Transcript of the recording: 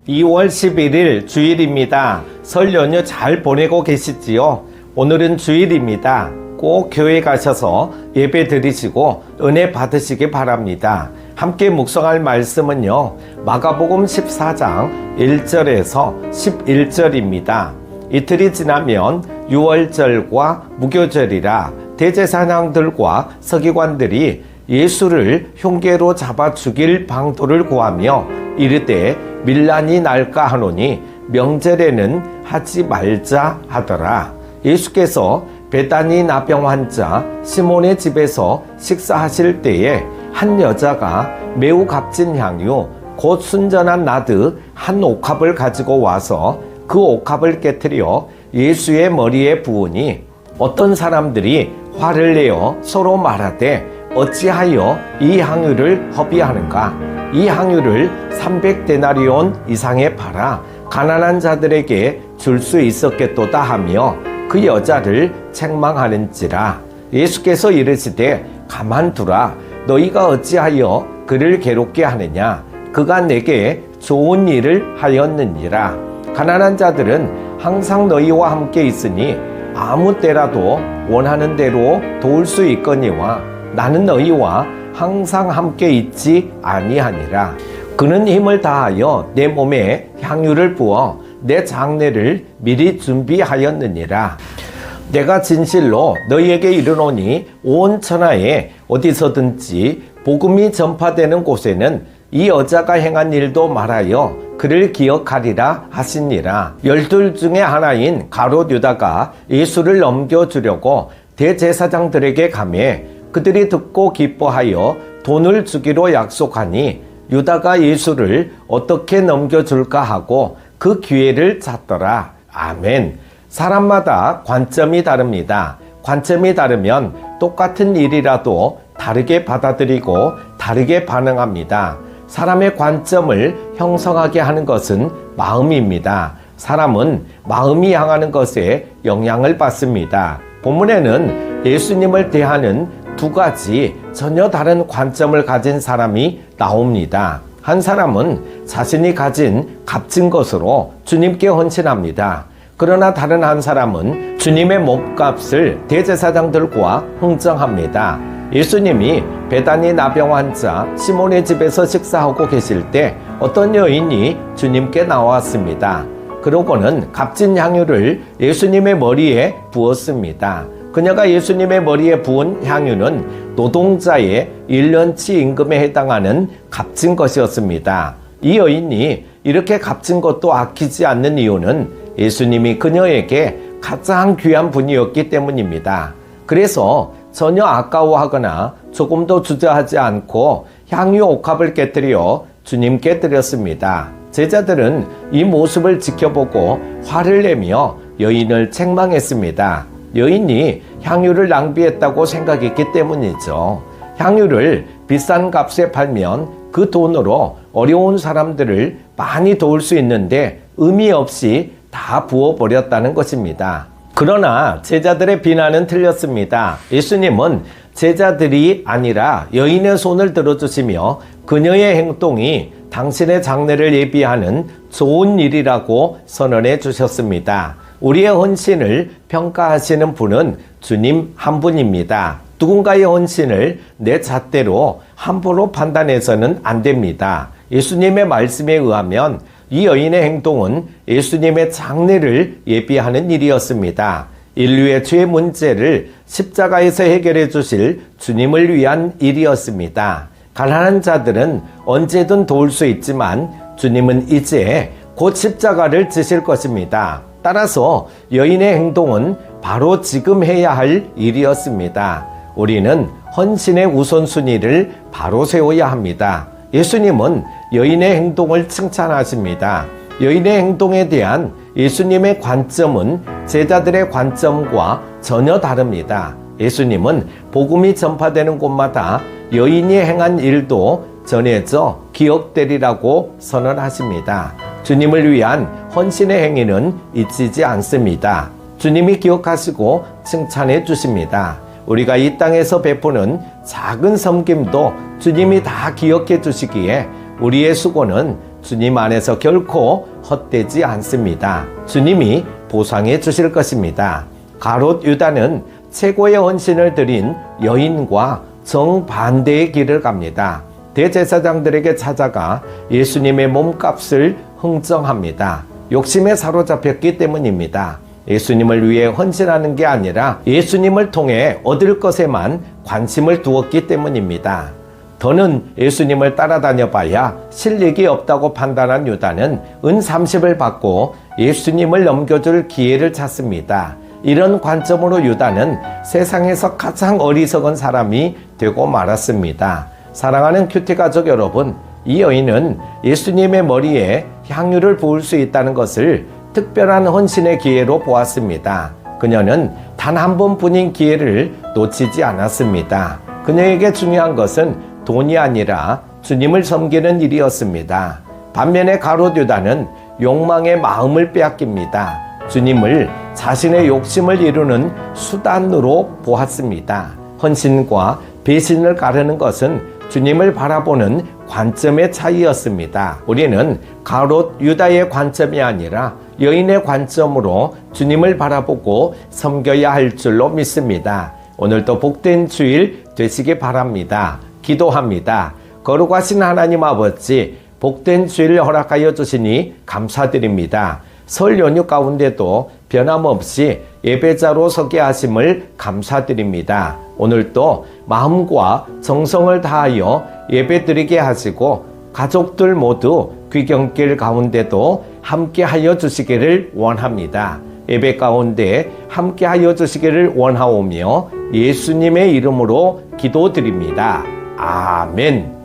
2월 11일 주일입니다. 설 연휴 잘 보내고 계시지요? 오늘은 주일입니다. 꼭 교회 가셔서 예배 드리시고 은혜 받으시기 바랍니다. 함께 묵상할 말씀은요, 마가복음 14장 1절에서 11절입니다. 이틀이 지나면 유월절과 무교절이라 대제사장들과 서기관들이 예수를 흉계로 잡아 죽일 방도를 구하며 이르되 밀란이 날까 하노니 명절에는 하지 말자 하더라. 예수께서 베다니 나병 환자 시몬의 집에서 식사하실 때에 한 여자가 매우 값진 향유 곧 순전한 나드 한 옥합을 가지고 와서 그 옥합을 깨트려 예수의 머리에 부으니 어떤 사람들이 화를 내어 서로 말하되 어찌하여 이 향유를 허비하는가? 이 향유를 300데나리온 이상에 팔아 가난한 자들에게 줄 수 있었겠도다 하며 그 여자를 책망하는지라. 예수께서 이르시되 가만두라. 너희가 어찌하여 그를 괴롭게 하느냐? 그가 내게 좋은 일을 하였느니라. 가난한 자들은 항상 너희와 함께 있으니 아무 때라도 원하는 대로 도울 수 있거니와 나는 너희와 항상 함께 있지 아니하니라. 그는 힘을 다하여 내 몸에 향유를 부어 내 장례를 미리 준비하였느니라. 내가 진실로 너희에게 이르노니 온 천하에 어디서든지 복음이 전파되는 곳에는 이 여자가 행한 일도 말하여 그를 기억하리라 하시니라. 12 중에 하나인 가롯 유다가 예수를 넘겨주려고 대제사장들에게 가매 그들이 듣고 기뻐하여 돈을 주기로 약속하니 유다가 예수를 어떻게 넘겨줄까 하고 그 기회를 찾더라. 아멘. 사람마다 관점이 다릅니다. 관점이 다르면 똑같은 일이라도 다르게 받아들이고 다르게 반응합니다. 사람의 관점을 형성하게 하는 것은 마음입니다. 사람은 마음이 향하는 것에 영향을 받습니다. 본문에는 예수님을 대하는 두 가지 전혀 다른 관점을 가진 사람이 나옵니다. 한 사람은 자신이 가진 값진 것으로 주님께 헌신합니다. 그러나 다른 한 사람은 주님의 몸값을 대제사장들과 흥정합니다. 예수님이 베다니 나병 환자 시몬의 집에서 식사하고 계실 때 어떤 여인이 주님께 나왔습니다. 그러고는 값진 향유를 예수님의 머리에 부었습니다. 그녀가 예수님의 머리에 부은 향유는 노동자의 1년치 임금에 해당하는 값진 것이었습니다. 이 여인이 이렇게 값진 것도 아끼지 않는 이유는 예수님이 그녀에게 가장 귀한 분이었기 때문입니다. 그래서 전혀 아까워하거나 조금도 주저하지 않고 향유 옥합을 깨뜨려 주님께 드렸습니다. 제자들은 이 모습을 지켜보고 화를 내며 여인을 책망했습니다. 여인이 향유를 낭비했다고 생각했기 때문이죠. 향유를 비싼 값에 팔면 그 돈으로 어려운 사람들을 많이 도울 수 있는데 의미 없이 다 부어버렸다는 것입니다. 그러나 제자들의 비난은 틀렸습니다. 예수님은 제자들이 아니라 여인의 손을 들어주시며 그녀의 행동이 당신의 장례를 예비하는 좋은 일이라고 선언해 주셨습니다. 우리의 헌신을 평가하시는 분은 주님 한 분입니다. 누군가의 헌신을 내 잣대로 함부로 판단해서는 안 됩니다. 예수님의 말씀에 의하면 이 여인의 행동은 예수님의 장례를 예비하는 일이었습니다. 인류의 죄 문제를 십자가에서 해결해 주실 주님을 위한 일이었습니다. 가난한 자들은 언제든 도울 수 있지만 주님은 이제 곧 십자가를 지실 것입니다. 따라서 여인의 행동은 바로 지금 해야 할 일이었습니다. 우리는 헌신의 우선순위를 바로 세워야 합니다. 예수님은 여인의 행동을 칭찬하십니다. 여인의 행동에 대한 예수님의 관점은 제자들의 관점과 전혀 다릅니다. 예수님은 복음이 전파되는 곳마다 여인이 행한 일도 전해져 기억되리라고 선언하십니다. 주님을 위한 헌신의 행위는 잊히지 않습니다. 주님이 기억하시고 칭찬해 주십니다. 우리가 이 땅에서 베푸는 작은 섬김도 주님이 다 기억해 주시기에 우리의 수고는 주님 안에서 결코 헛되지 않습니다. 주님이 보상해 주실 것입니다. 가롯 유다는 최고의 헌신을 드린 여인과 정반대의 길을 갑니다. 대제사장들에게 찾아가 예수님의 몸값을 흥정합니다. 욕심에 사로잡혔기 때문입니다. 예수님을 위해 헌신하는 게 아니라 예수님을 통해 얻을 것에만 관심을 두었기 때문입니다. 더는 예수님을 따라다녀 봐야 실력이 없다고 판단한 유다는 은 30을 받고 예수님을 넘겨줄 기회를 찾습니다. 이런 관점으로 유다는 세상에서 가장 어리석은 사람이 되고 말았습니다. 사랑하는 큐티 가족 여러분, 이 여인은 예수님의 머리에 향유를 부을 수 있다는 것을 특별한 헌신의 기회로 보았습니다. 그녀는 단 한 번뿐인 기회를 놓치지 않았습니다. 그녀에게 중요한 것은 돈이 아니라 주님을 섬기는 일이었습니다. 반면에 가롯 유다는 욕망의 마음을 빼앗깁니다. 주님을 자신의 욕심을 이루는 수단으로 보았습니다. 헌신과 배신을 가르는 것은 주님을 바라보는 관점의 차이였습니다. 우리는 가롯 유다의 관점이 아니라 여인의 관점으로 주님을 바라보고 섬겨야 할 줄로 믿습니다. 오늘도 복된 주일 되시기 바랍니다. 기도합니다. 거룩하신 하나님 아버지, 복된 주일을 허락하여 주시니 감사드립니다. 설 연휴 가운데도 변함없이 예배자로 서게 하심을 감사드립니다. 오늘도 마음과 정성을 다하여 예배드리게 하시고 가족들 모두 귀경길 가운데도 함께하여 주시기를 원합니다. 예배 가운데 함께하여 주시기를 원하오며 예수님의 이름으로 기도드립니다. 아멘.